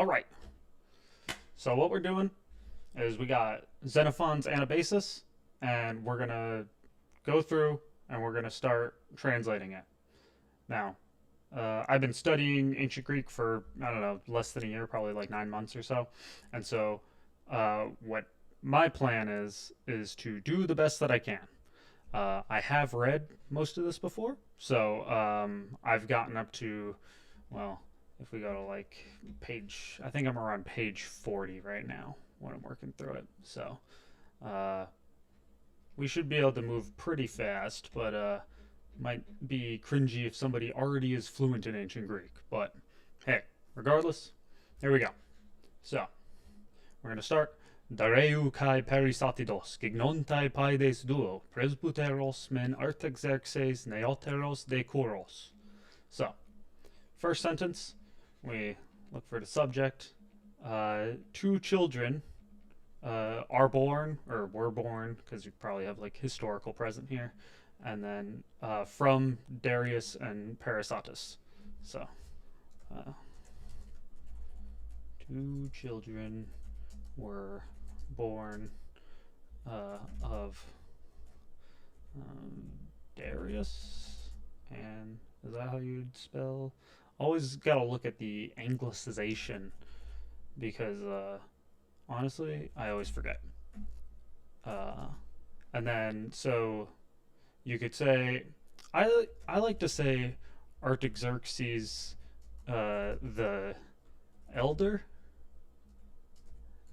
All right. So what we're doing is we got Xenophon's Anabasis, and we're gonna go through and we're gonna start translating it. Now, I've been studying ancient Greek for I don't know less than a year, probably like 9 months or so, and so what my plan is to do the best that I can. I have read most of this before, so I've gotten up to, well, if we go to like I think I'm around page 40 right now when I'm working through it. So uh, we should be able to move pretty fast, but might be cringy if somebody already is fluent in ancient Greek. But hey, regardless, here we go. So we're gonna start. Dareu kai perisatidos, gignontai paides duo, presbyteros men artaxerxes neoteros decoros. So, first sentence, we look for the subject. Two children are born, or were born, because you probably have like historical present here, and then from Darius and Parasatus. So, uh, two children were born of um, Darius, and is that how you'd spell? Always gotta look at the anglicization because honestly, I always forget. Uh, and then so you could say, I like to say Artaxerxes the elder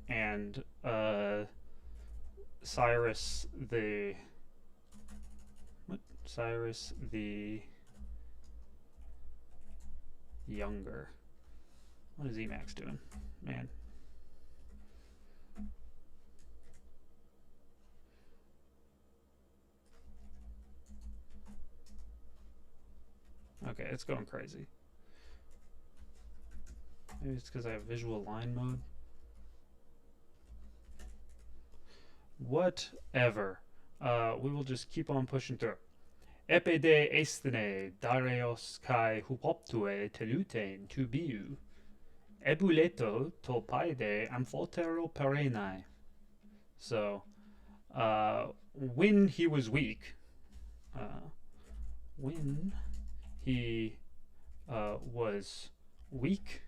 and Cyrus the what? Cyrus the younger. What is Emacs doing, man? Okay, it's going crazy. Maybe it's because I have visual line mode. Whatever. We will just keep on pushing through. Epede estene dareos kai hupoptue telutein tubiu. Ebuleto to paide amphotero perenai. So, when he was weak, uh, when he was weak,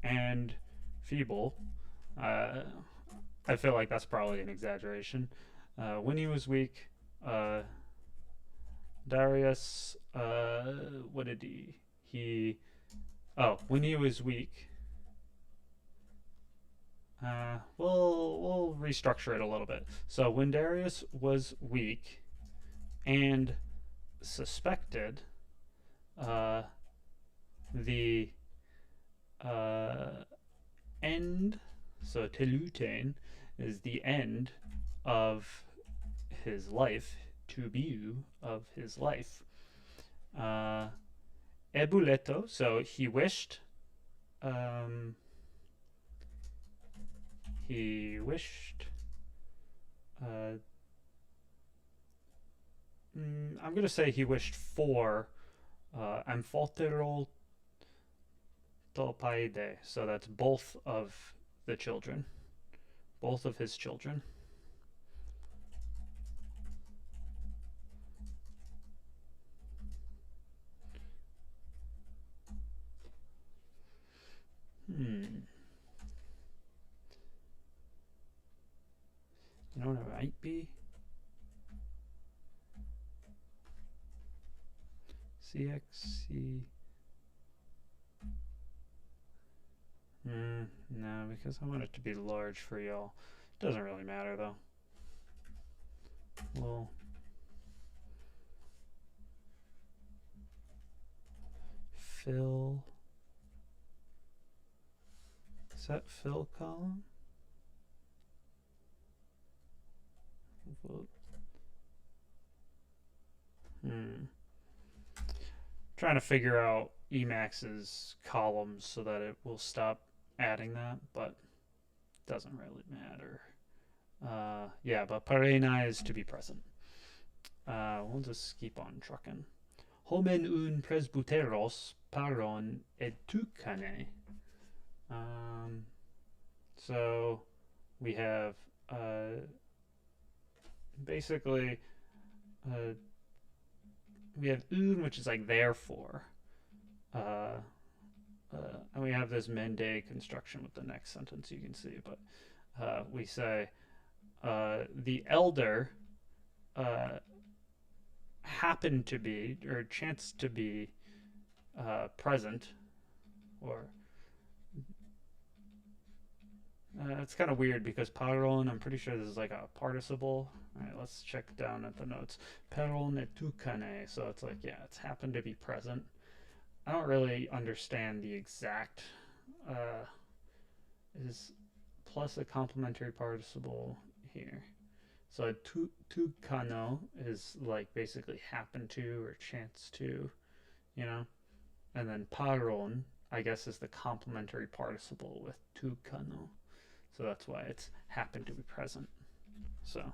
and feeble. I feel like that's probably an exaggeration. When he was weak, Darius, what did he? Oh, when he was weak. We'll restructure it a little bit. So when Darius was weak and suspected, the end, so telutein is the end of his life, to be of his life. Ebuleto, so he wished, um, he wished, I'm going to say he wished for Amphoterol Topaide, so that's both of the children, both of his children. You know what it might be? CXC. No, because I want it to be large for y'all. Doesn't really matter though. We'll fill. Is that fill column? Trying to figure out Emacs's columns so that it will stop adding that, but doesn't really matter. Yeah, but Parena is to be present. We'll just keep on trucking. Homen un presbyteros paron educane. Um, so we have basically uh, we have un, which is like therefore, uh, and we have this Mende construction with the next sentence you can see. But we say the elder uh, happened to be or chanced to be present, or it's kind of weird because paron, I'm pretty sure this is like a participle. All right, let's check down at the notes. Peron etukane, so it's like, yeah, it's happened to be present. I don't really understand the exact is plus a complementary participle here. So tukano is like basically happen to or chance to, you know? And then paron, I guess, is the complementary participle with tukano. So that's why it's happened to be present. So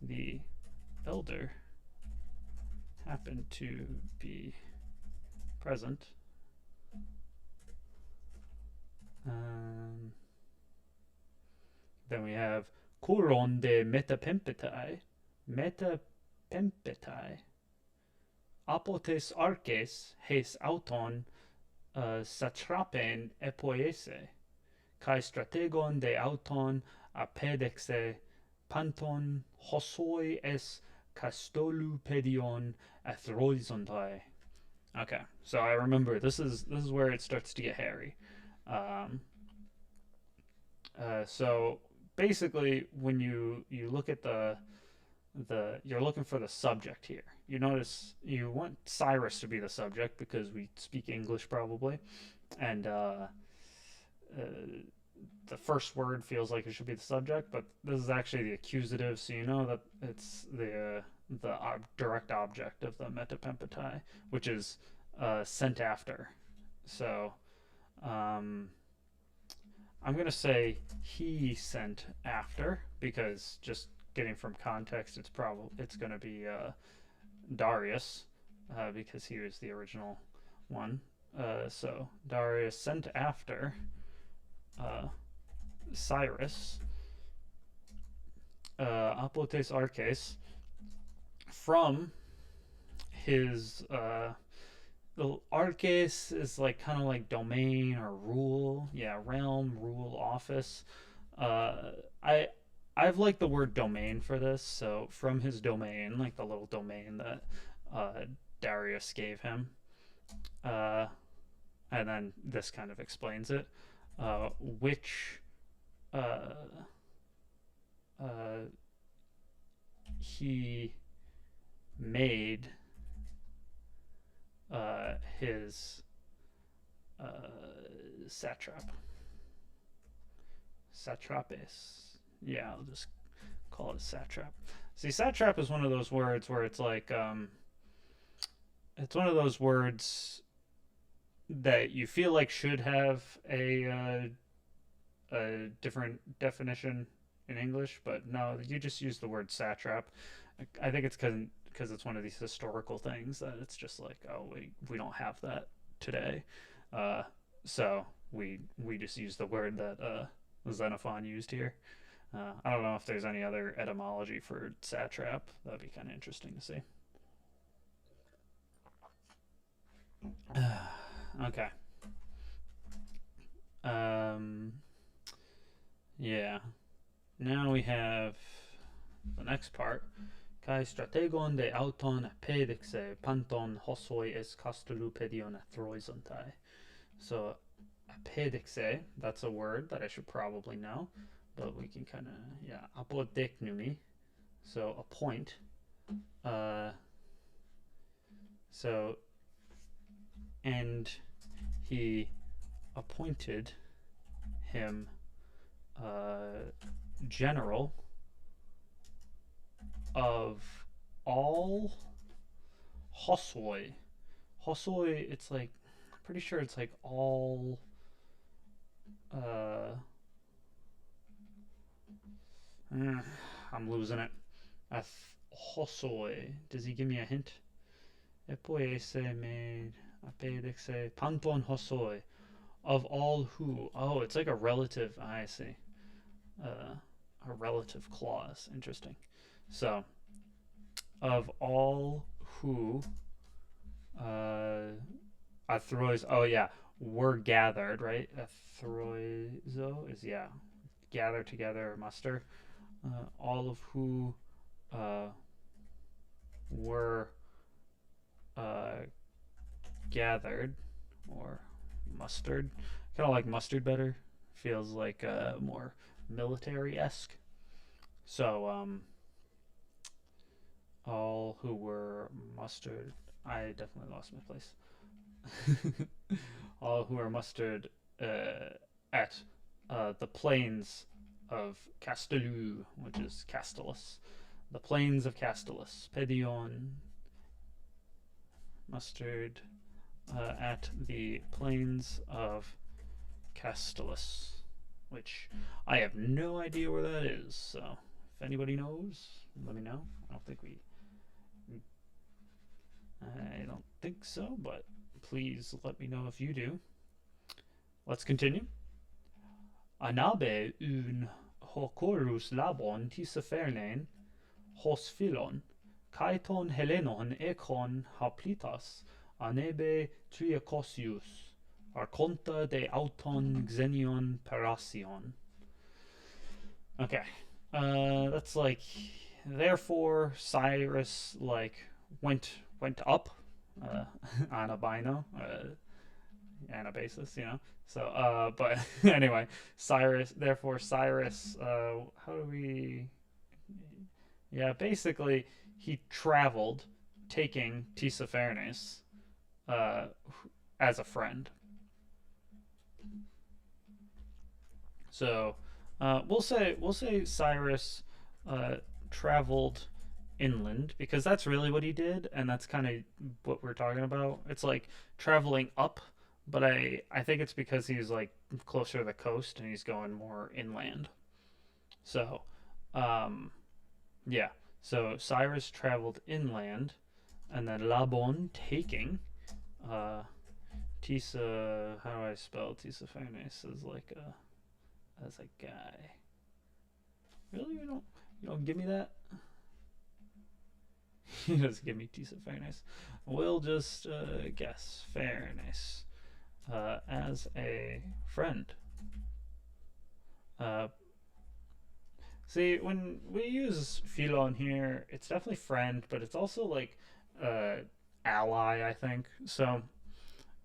the elder happened to be present. Then we have kuron de metapempetai. Metapempetai. Apotes arches hes auton satrapen epoiese. Kai strategon de auton apedexe panton hosoi es castolu pedion athroisontai. Okay, so I remember this is where it starts to get hairy. Um, so basically, when you look at the you're looking for the subject here. You notice you want Cyrus to be the subject because we speak English probably, and the first word feels like it should be the subject, but this is actually the accusative, so you know that it's the direct object of the metapempetai, which is sent after. So um, I'm gonna say he sent after because just getting from context, it's gonna be Darius because he was the original one. So Darius sent after uh, Cyrus, Apotes Arches, from his the Arches is like kind of like domain or rule, yeah, realm, rule, office. I I've liked the word domain for this, so from his domain, like the little domain that uh, Darius gave him, uh, and then this kind of explains it, which uh, uh, he made his uh, satrap. Satrapes. Yeah, I'll just call it satrap. See, satrap is one of those words where it's like, it's one of those words that you feel like should have a different definition in English, but no, you just use the word satrap. I think it's because it's one of these historical things that it's just like, oh, we don't have that today, uh, so we just use the word that Xenophon used here. I don't know if there's any other etymology for satrap. That'd be kind of interesting to see. Okay. Um, yeah. Now we have the next part. Kai strategon de auton apedixe panton hosoi es castulupedion athroisontai. So apedixe, that's a word that I should probably know, but we can kind of, yeah, apodeknumi, so appoint. Uh, so, and he appointed him general of all hosoi. Hosoi, it's like, I'm pretty sure it's like all uh I'm losing it. Hosoi. Does he give me a hint? Epoese made apedexe panton hosoi. Of all who. Oh, it's like a relative. I see. Uh, a relative clause. Interesting. So, of all who. Uh, Athrois. Oh, yeah. Were gathered, right? Athroizo is, yeah. Gather together, muster. All of who uh, were uh, gathered or mustered. Kind of like mustard better. Feels like more military esque. So, all who were mustered. I definitely lost my place. All who are mustered at the plains of Castellu, which is Castellus. The plains of Castellus. Pedion mustered at the plains of Castellus, which I have no idea where that is. So if anybody knows, let me know. I don't think so, but please let me know if you do. Let's continue. Anabe un hocorus labon tisaphernein hos philon, kaiton helenon ekon haplitas anebe triacosius, archonta de auton xenion parasion. Okay, that's like, therefore Cyrus like went up, Anabino, Anabasis, So, but anyway, Cyrus, how do we? Yeah, basically, he traveled, taking Tissaphernes, uh, as a friend. So, we'll say Cyrus, traveled inland because that's really what he did, and that's kind of what we're talking about. It's like traveling up, but I think it's because he's like closer to the coast and he's going more inland. So, um, yeah. So Cyrus traveled inland, and then Labon taking uh, Tisa. How do I spell Tissaphernes? As like a guy. Really, you don't give me that. He doesn't give me Tissaphernes. We'll just guess Fairness as a friend. Uh, See, when we use Philon here, it's definitely friend, but it's also like uh, ally, I think. So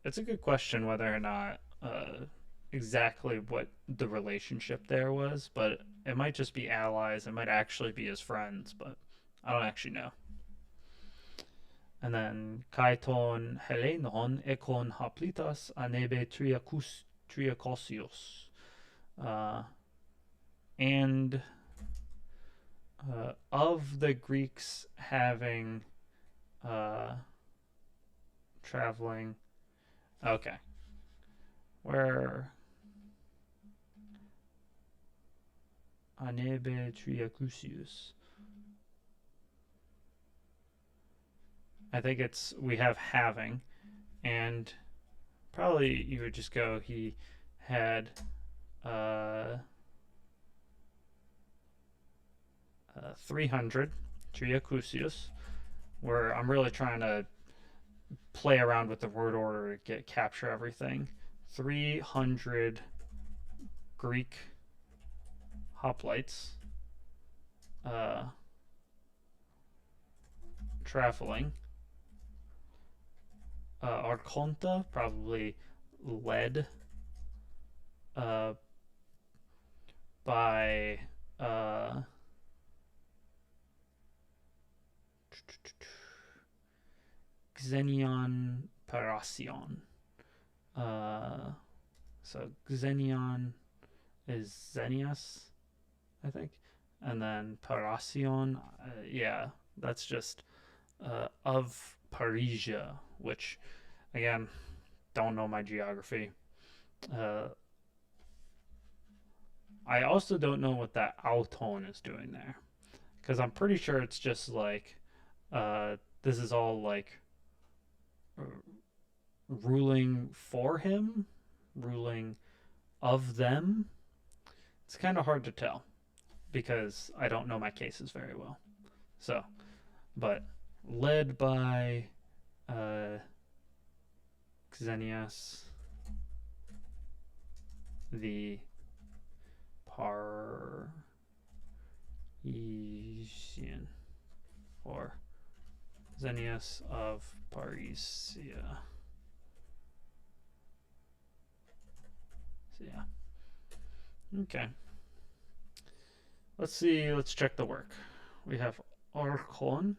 it's a good question whether or not exactly what the relationship there was, but it might just be allies. It might actually be his friends, but I don't actually know. And then Kaiton Helenon ekon haplitas anebe triacosios. Uh, and of the Greeks having traveling. Okay. Where Anebe Triacusius. I think we have having, and probably you would just go he had 300 Triacusius, where I'm really trying to play around with the word order to capture everything. 300 Greek hoplites traveling. Archonta probably led by Xenion Parasion. So Xenion is Xenius, I think. And then Parasion, yeah, that's just of Parisia, which, again, don't know my geography. I also don't know what that auton is doing there, because I'm pretty sure it's just like this is all like ruling for him, ruling of them. It's kind of hard to tell because I don't know my cases very well. So, but led by Xenias the Parisian, or Xenias of Parisia. So, yeah. Okay. Let's see. Let's check the work. We have Archon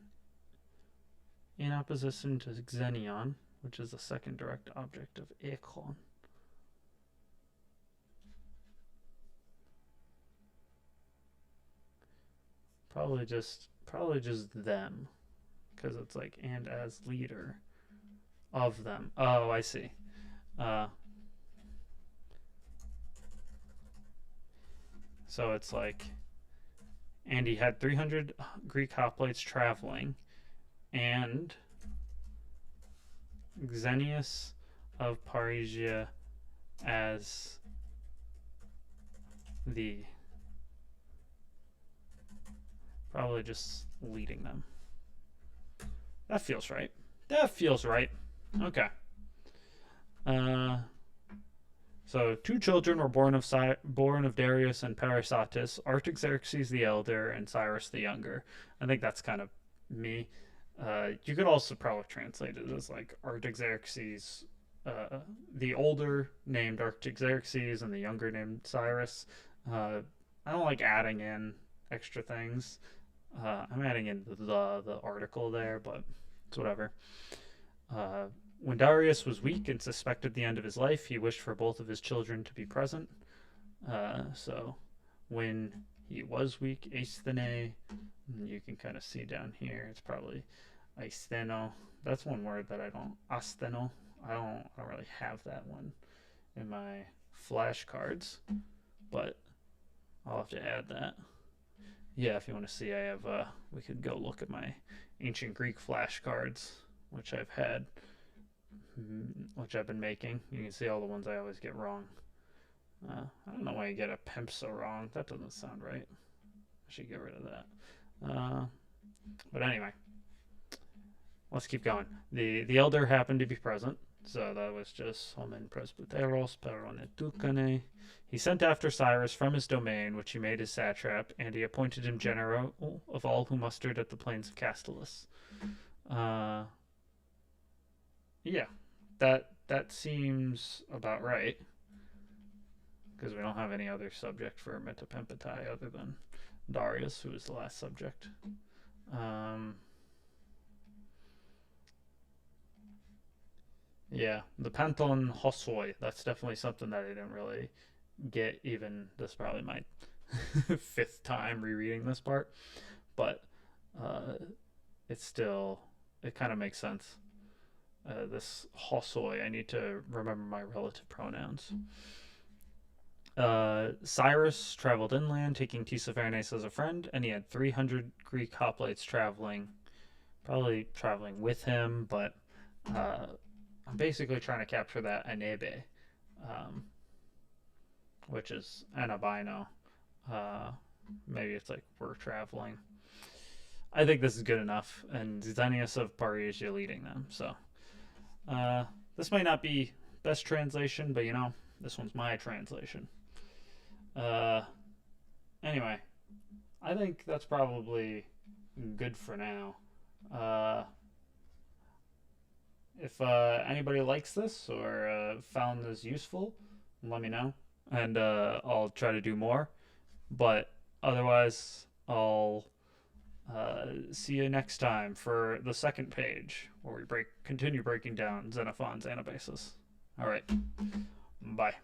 in opposition to Xenion, which is the second direct object of Echon. Probably just them, because it's like, and as leader of them. Oh, I see. So it's like, and he had 300 Greek hoplites traveling, and Xenius of Parisia as the, probably just leading them. That feels right. That feels right. Okay. So 2 children were born of Darius and Parysatis, Artaxerxes the elder and Cyrus the younger. I think that's kind of me. You could also probably translate it as like Artaxerxes, the older named Artaxerxes and the younger named Cyrus. I don't like adding in extra things. I'm adding in the article there, but it's whatever. When Darius was weak and suspected the end of his life, he wished for both of his children to be present. So when he was weak, Aesthene, you can kind of see down here, it's probably Aestheno. That's one word that I don't, Astheno. I don't really have that one in my flashcards, but I'll have to add that. Yeah, if you want to see, I have, we could go look at my ancient Greek flashcards, which I've had, which I've been making. You can see all the ones I always get wrong. I don't know why you get a Pempsa wrong. That doesn't sound right. I should get rid of that. But anyway, let's keep going. The elder happened to be present, so that was just Homen Presbyteros Peronetukane. He sent after Cyrus from his domain, which he made his satrap, and he appointed him general of all who mustered at the plains of Castellus. Yeah, that seems about right, because we don't have any other subject for Metapempetae other than Darius, who was the last subject. Yeah, the Panton Hosoi, that's definitely something that I didn't really get, even this is probably my 5th time rereading this part, but it's still, it kind of makes sense. This Hosoi, I need to remember my relative pronouns. Cyrus traveled inland, taking Tissaphernes as a friend, and he had 300 Greek hoplites probably traveling with him, but I'm basically trying to capture that Anabe, which is Anabino. Maybe it's like we're traveling. I think this is good enough, and Xenius of Parisia leading them. So this might not be best translation, but this one's my translation. Anyway, I think that's probably good for now. If anybody likes this or found this useful, let me know, and I'll try to do more. But otherwise, I'll see you next time for the second page, where we continue breaking down Xenophon's Anabasis. All right, bye.